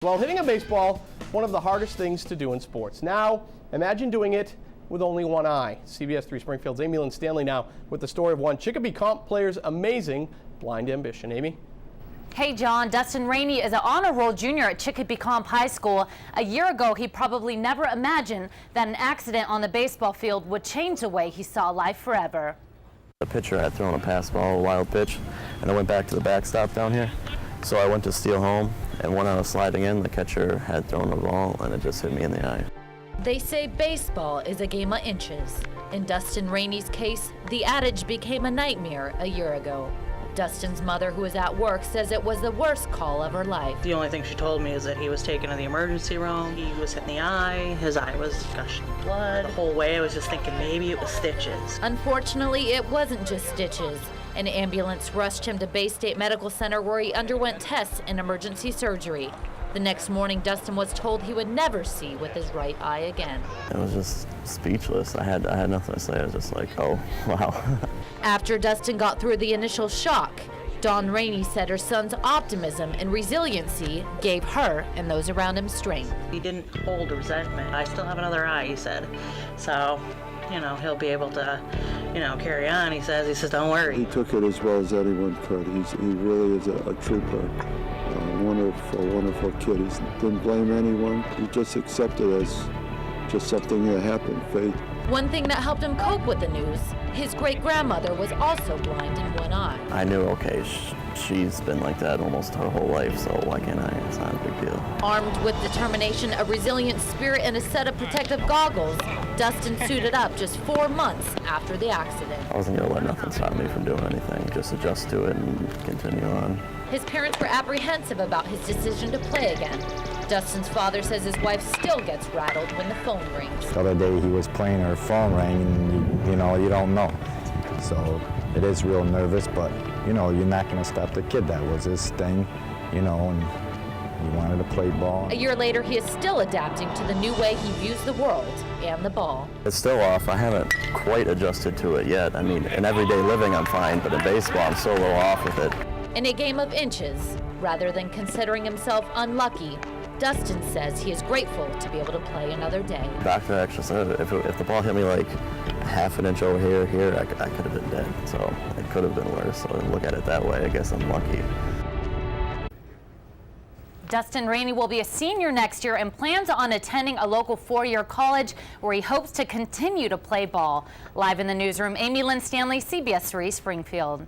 Well, hitting a baseball, one of the hardest things to do in sports. Now, imagine doing it with only one eye. CBS 3 Springfield's Lynn Stanley now with the story of one Chicopee Comp player's amazing blind ambition. Amy? Hey John, Dustin Raney is an honor roll junior at Chicopee Comp High School. A year ago, he probably never imagined that an accident on the baseball field would change the way he saw life forever. The pitcher had thrown a pass ball, a wild pitch, and I went back to the backstop down here. So I went to steal home, and when I was sliding in, the catcher had thrown the ball, and it just hit me in the eye. They say baseball is a game of inches. In Dustin Raney's case, the adage became a nightmare a year ago. Dustin's mother, who is at work, says it was the worst call of her life. The only thing she told me is that he was taken to the emergency room. He was hit in the eye. His eye was gushing blood. The whole way I was just thinking maybe it was stitches. Unfortunately, it wasn't just stitches. An ambulance rushed him to Bay State Medical Center where he underwent tests and emergency surgery. The next morning, Dustin was told he would never see with his right eye again. It was just speechless. I had nothing to say. I was just like, oh, wow. After Dustin got through the initial shock, Dawn Raney said her son's optimism and resiliency gave her and those around him strength. He didn't hold resentment. I still have another eye, he said. So, you know, he'll be able to, you know, carry on, he says, don't worry. He took it as well as anyone could. He really is a trooper. Wonderful kid. He didn't blame anyone. He just accepted it as just something that happened, fate. One thing that helped him cope with the news, his great-grandmother was also blind in one eye. I knew, okay, she's been like that almost her whole life, so why can't I? It's not a big deal. Armed with determination, a resilient spirit, and a set of protective goggles, Dustin suited up just 4 months after the accident. I wasn't going to let nothing stop me from doing anything, just adjust to it and continue on. His parents were apprehensive about his decision to play again. Dustin's father says his wife still gets rattled when the phone rings. The other day he was playing, her phone rang, and you know, you don't know. So it is real nervous, but you know, you're not going to stop the kid. That was his thing, you know, and he wanted to play ball. A year later, he is still adapting to the new way he views the world and the ball. It's still off. I haven't quite adjusted to it yet. I mean, in everyday living I'm fine, but in baseball I'm so a little off with it. In a game of inches, rather than considering himself unlucky, Dustin says he is grateful to be able to play another day. Doctor actually said if the ball hit me like half an inch over here, I could have been dead. So it could have been worse. So I look at it that way. I guess I'm lucky. Dustin Raney will be a senior next year and plans on attending a local four-year college where he hopes to continue to play ball. Live in the newsroom, Lynn Stanley, CBS 3 Springfield.